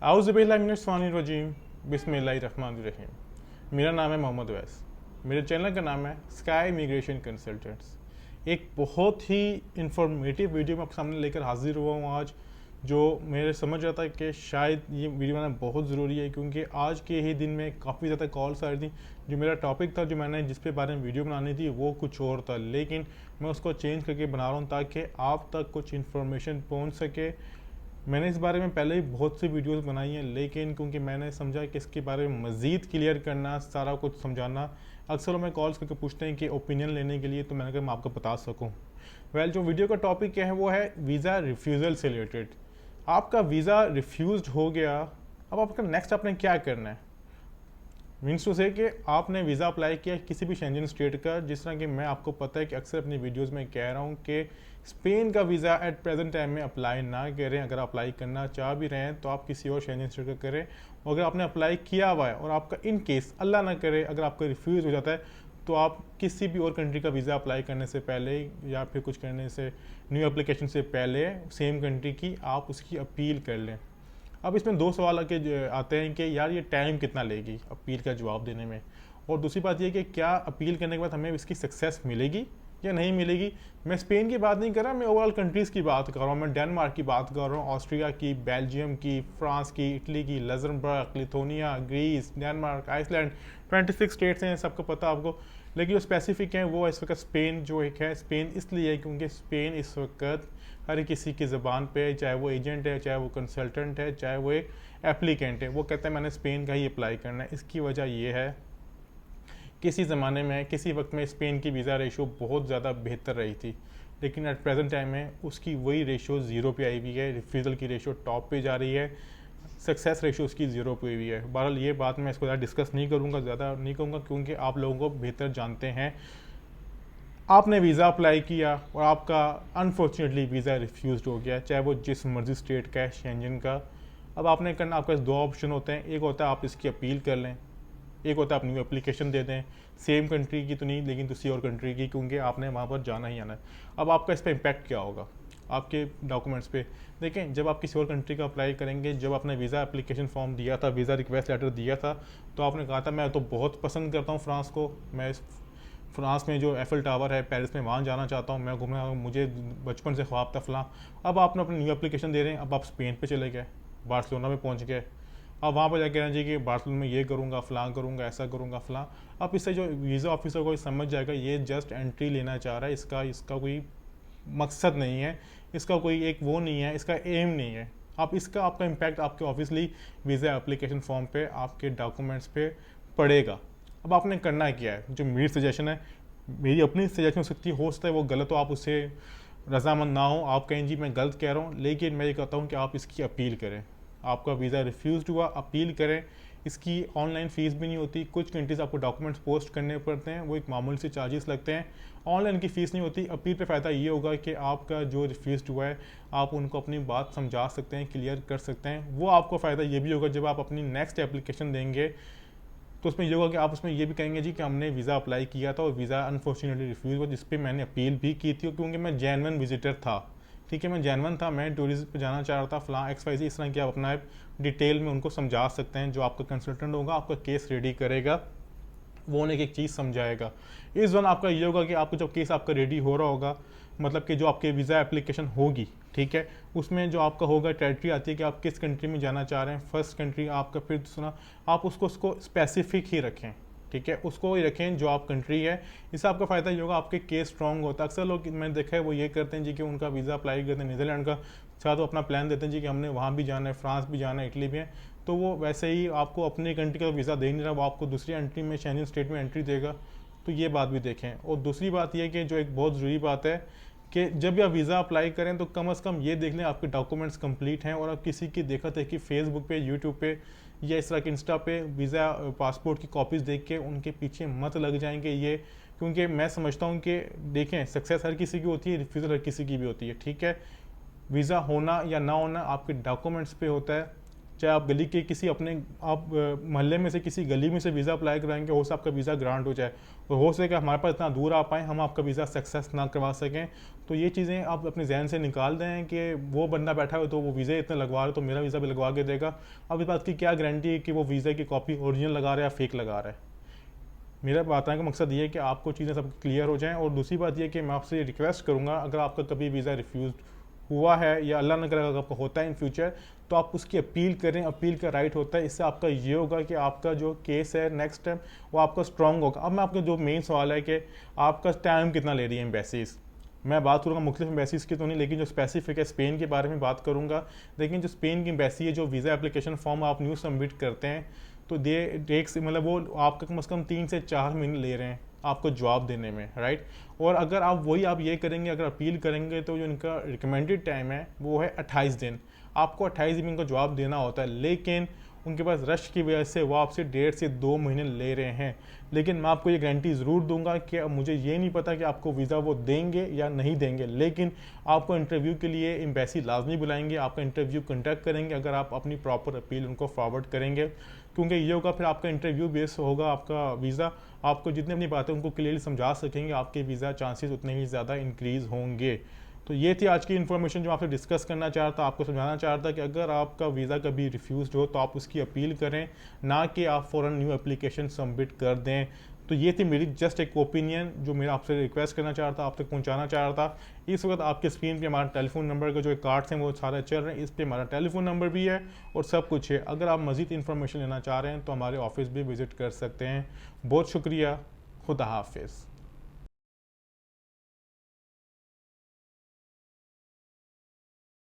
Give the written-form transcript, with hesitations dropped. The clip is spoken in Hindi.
आउज़ुबिल्लाहिमिनश्शैतानिर्रजीम बिस्मिल्लाहिर्रहमानिर्रहीम। मेरा नाम है मोहम्मद वैस। मेरे चैनल का नाम है स्काई इमिग्रेशन कंसल्टेंट्स। एक बहुत ही इंफॉर्मेटिव वीडियो मैं आपके सामने लेकर हाजिर हुआ हूँ आज, जो मेरे समझ आता है कि शायद ये वीडियो बनाना बहुत ज़रूरी है, क्योंकि आज के ही दिन में काफ़ी ज़्यादा कॉल्स आ रही थी। जो मेरा टॉपिक था, जो मैंने जिस पे बारे में वीडियो बनानी थी, वो कुछ और था, लेकिन मैं उसको चेंज करके बना रहा हूँ ताकि आप तक कुछ इन्फॉर्मेशन पहुँच सके। मैंने इस बारे में पहले ही बहुत सी वीडियोस बनाई हैं, लेकिन क्योंकि मैंने समझा कि इसके बारे में मज़ीद क्लियर करना, सारा कुछ समझाना, अक्सर हमें कॉल्स करके पूछते हैं कि ओपिनियन लेने के लिए, तो मैंने कहा मैं आपको बता सकूं। जो वीडियो का टॉपिक क्या है वो है वीज़ा रिफ्यूज़ल से रिलेटेड। आपका वीज़ा रिफ्यूज़ हो गया, अब आपका नेक्स्ट आपने क्या करना है। मीन्स टू से कि आपने वीज़ा अप्लाई किया किसी भी शेंजन स्टेट का, जिस तरह कि मैं आपको पता है कि अक्सर अपनी वीडियोस में कह रहा हूँ कि स्पेन का वीज़ा एट प्रेजेंट टाइम में अप्लाई ना करें। अगर अप्लाई करना चाह भी रहे हैं तो आप किसी और शेंजन स्टेट का करें। और अगर आपने अप्लाई किया हुआ है और आपका इन केस अल्लाह ना करे अगर आपका रिफ्यूज़ हो जाता है, तो आप किसी भी और कंट्री का वीज़ा अप्लाई करने से पहले या फिर कुछ करने से, न्यू एप्लीकेशन से पहले, सेम कंट्री की आप उसकी अपील कर लें। अब इसमें दो सवाल आते हैं कि यार ये टाइम कितना लेगी अपील का जवाब देने में, और दूसरी बात ये कि क्या अपील करने के बाद हमें इसकी सक्सेस मिलेगी या नहीं मिलेगी। मैं स्पेन की बात नहीं कर रहा, मैं ओवरऑल कंट्रीज़ की बात कर रहा हूँ। मैं डेनमार्क की बात कर रहा हूँ, ऑस्ट्रिया की, बेल्जियम की, फ्रांस की, इटली की, Luxembourg, Lithuania, Greece, Denmark, Iceland, 26 states हैं, सबको पता आपको। लेकिन जो स्पेसिफिक हैं वो इस वक्त स्पेन जो एक है, स्पेन इसलिए है क्योंकि स्पेन इस वक्त हर किसी की ज़बान पे, चाहे वो एजेंट है, चाहे वो कंसल्टेंट है, चाहे वो एक एप्लीकेंट है, वो कहता है मैंने स्पेन का ही अप्लाई करना है। इसकी वजह ये है, किसी ज़माने में, किसी वक्त में स्पेन की वीज़ा रेशो बहुत ज़्यादा बेहतर रही थी, लेकिन एट प्रेजेंट टाइम में उसकी वही रेशो ज़ीरो पे आई हुई है। रिफ्यूज़ल की रेशो टॉप पे जा रही है, सक्सेस रेशो उसकी ज़ीरो पे हुई है। बहरहाल ये बात मैं इसको ज़्यादा डिस्कस नहीं करूँगा, ज़्यादा नहीं कहूँगा, क्योंकि आप लोगों को बेहतर जानते हैं। आपने वीज़ा अप्लाई किया और आपका अनफॉर्चुनेटली वीज़ा रिफ्यूज़ हो गया, चाहे वो जिस मर्जी स्टेट का है, शेंजन का। अब आपने करना, आपके पास दो ऑप्शन होते हैं। एक होता है आप इसकी अपील कर लें, एक होता है आप न्यू एप्लीकेशन दे दें, सेम कंट्री की तो नहीं लेकिन किसी और कंट्री की, क्योंकि आपने वहाँ पर जाना ही आना है। अब आपका इस पर इम्पैक्ट क्या होगा आपके डॉक्यूमेंट्स पे। देखें, जब आप किसी और कंट्री का अप्लाई करेंगे, जब आपने वीज़ा एप्लीकेशन फॉर्म दिया था, वीज़ा रिक्वेस्ट लेटर दिया था, तो आपने कहा था मैं तो बहुत पसंद करता हूँ फ्रांस को, मैं फ्रांस में जो एफिल टावर है पेरिस में, वहाँ जाना चाहता हूँ, मैं घूमना, मुझे बचपन से ख्वाब था फलां। अब आपने अपनी न्यू एप्लीकेशन दे रहे हैं, अब आप स्पेन पे चले गए, बार्सिलोना में पहुँच गए। अब वहाँ पर जाके कहना चाहिए कि बार्सिलोना में ये करूँगा, फलां करूँगा, ऐसा करूँगा, फलां। अब इससे जो वीज़ा ऑफिसर को समझ जाएगा ये जस्ट एंट्री लेना चाह रहा है, इसका कोई मकसद नहीं है, इसका कोई एक वो नहीं है, इसका एम नहीं है। आप इसका आपका इम्पैक्ट आपके ऑब्वियसली वीज़ा एप्लीकेशन फॉर्म पे, आपके डॉक्यूमेंट्स पे पड़ेगा। अब आपने करना क्या है, जो मेरी सजेशन है, मेरी अपनी सजेशन हो सकता है वो गलत हो, आप उससे रजामंद ना हो, आप कहें जी मैं गलत कह रहा हूँ, लेकिन मैं ये कहता हूँ कि आप इसकी अपील करें। आपका वीज़ा रिफ्यूज़ हुआ, अपील करें। इसकी ऑनलाइन फ़ीस भी नहीं होती। कुछ कंट्रीज़ आपको डॉक्यूमेंट्स पोस्ट करने पड़ते हैं, वो एक मामूली से चार्जेस लगते हैं। ऑनलाइन की फ़ीस नहीं होती। अपील पे फ़ायदा ये होगा कि आपका जो रिफ्यूज़ हुआ है, आप उनको अपनी बात समझा सकते हैं, क्लियर कर सकते हैं। वो आपको फ़ायदा ये भी होगा, जब आप अपनी नेक्स्ट एप्लीकेशन देंगे तो उसमें ये होगा कि आप उसमें ये भी कहेंगे जी कि हमने वीज़ा अप्लाई किया था और वीज़ा अनफॉर्चुनेटली रिफ्यूज़ हुआ, जिस पर मैंने अपील भी की थी, क्योंकि मैं जेन्युइन विजिटर था। ठीक है, मैं जेन्युइन था, मैं टूरिस्ट पर जाना चाह रहा था, फलां एक्स वाई ज़ेड, इस तरह की आप अपना डिटेल में उनको समझा सकते हैं। जो आपका कंसल्टेंट होगा, आपका केस रेडी करेगा, वो उन्हें एक चीज़ समझाएगा। इस दौरान आपका ये होगा कि आपको जब केस आपका रेडी हो रहा होगा, मतलब कि जो आपके वीज़ा एप्लीकेशन होगी, ठीक है, उसमें जो आपका होगा टेरिटरी आती है कि आप किस कंट्री में जाना चाह रहे हैं। फर्स्ट कंट्री आपका, फिर दूसरा, आप उसको स्पेसिफिक ही रखें, ठीक है, उसको ही रखें जो आप कंट्री है। इससे आपका फ़ायदा ये होगा, आपके केस स्ट्रॉन्ग होता है। अक्सर लोग मैंने देखा है वो ये करते हैं जी कि उनका वीज़ा अप्लाई करते हैं नीदरलैंड का, साथ वो अपना प्लान देते हैं जी कि हमने वहाँ भी जाना है, फ्रांस भी जाना है, इटली भी है, तो वो वैसे ही आपको अपनी कंट्री का वीज़ा दे नहीं रहा, वो आपको दूसरी कंट्री में, शेंजन स्टेट में एंट्री देगा। तो ये बात भी देखें। और दूसरी बात यह कि जो एक बहुत ज़रूरी बात है कि जब आप वीज़ा अप्लाई करें तो कम से कम ये देख लें आपके डॉक्यूमेंट्स कंप्लीट हैं, और आप किसी की देखा था कि फेसबुक पे, यूट्यूब पे या इस तरह के इंस्टा पे वीज़ा पासपोर्ट की कॉपीज़ देख के उनके पीछे मत लग जाएंगे ये, क्योंकि मैं समझता हूँ कि देखें, सक्सेस हर किसी की होती है, रिफ्यूज़ल हर किसी की भी होती है, ठीक है। वीज़ा होना या ना होना आपके डॉक्यूमेंट्स पे होता है। चाहे आप गली के किसी अपने आप मोहल्ले में से किसी गली में से वीज़ा अप्लाई कराएंगे, हो सकता आपका वीज़ा ग्रांट हो जाए, और हो सके हमारे पास इतना दूर आ पाएँ हम आपका वीज़ा सक्सेस ना करवा सकें। तो ये चीज़ें आप अपने जहन से निकाल दें कि वो बंदा बैठा हो तो वो वीज़े इतने लगवा रहे तो मेरा वीज़ा भी लगवा के देगा। अब इस बात की क्या गारंटी है कि वो वीज़ा की कॉपी ओरिजिनल लगा रहा है या फेक लगा रहा है। मेरा बताने का मकसद ये है कि आपको चीज़ें सब क्लियर हो जाएं। और दूसरी बात ये कि मैं आपसे रिक्वेस्ट करूंगा, अगर आपका कभी वीज़ा रिफ्यूज़ हुआ है या अल्लाह न करे अगर आपका होता है इन फ्यूचर, तो आप उसकी अपील करें। अपील का राइट होता है। इससे आपका ये होगा कि आपका जो केस है नेक्स्ट टाइम वो आपका स्ट्रॉन्ग होगा। अब मैं आपका जो मेन सवाल है कि आपका टाइम कितना ले रही है एम्बेसीज, मैं बात करूँगा मुख्तलिफ एम्बेसीज की तो नहीं, लेकिन जो स्पेसिफिक है स्पेन के बारे में बात करूँगा। लेकिन जो स्पेन की एम्बेसी है, जो वीज़ा एप्लीकेशन फॉर्म आप न्यू सबमिट करते हैं तो दे टेक्स मतलब वो आपका कम से कम 3 से 4 महीने ले रहे हैं आपको जवाब देने में, राइट। और अगर आप ये करेंगे, अगर अपील करेंगे तो जो इनका रिकमेंडेड टाइम है वो है 28 दिन। आपको 28 दिन का जवाब देना होता है, लेकिन उनके पास रश की वजह से वो आपसे 1.5 से 2 महीने ले रहे हैं। लेकिन मैं आपको ये गारंटी ज़रूर दूंगा कि मुझे ये नहीं पता कि आपको वीज़ा वो देंगे या नहीं देंगे, लेकिन आपको इंटरव्यू के लिए एम्बेसी लाजमी बुलाएंगे, आपका इंटरव्यू कंडक्ट करेंगे अगर आप अपनी प्रॉपर अपील उनको फॉरवर्ड करेंगे। क्योंकि ये होगा फिर आपका इंटरव्यू बेस होगा, आपका वीज़ा आपको जितने अपनी बातें उनको क्लियरली समझा सकेंगे, आपके वीज़ा चांसेस उतने ही ज़्यादा इंक्रीज़ होंगे। तो ये थी आज की इन्फॉर्मेशन जो आपसे डिस्कस करना चाह रहा था, आपको समझाना चाह रहा था कि अगर आपका वीज़ा कभी रिफ्यूज़ हो तो आप उसकी अपील करें, ना कि आप फ़ौरन न्यू एप्लीकेशन सबमिट कर दें। तो ये थी मेरी जस्ट एक ओपिनियन जो मैं आपसे रिक्वेस्ट करना चाह रहा था, आप तक पहुंचाना चाह रहा था। इस वक्त आपके स्क्रीन पे हमारा टेलीफोन नंबर का जो कार्ड्स हैं वो सारे चल रहे हैं, इस पर हमारा टेलीफोन नंबर भी है और सब कुछ है। अगर आप मज़ीद इन्फॉर्मेशन लेना चाह रहे हैं तो हमारे ऑफिस भी विज़िट कर सकते हैं। बहुत शुक्रिया, खुदा हाफिज़।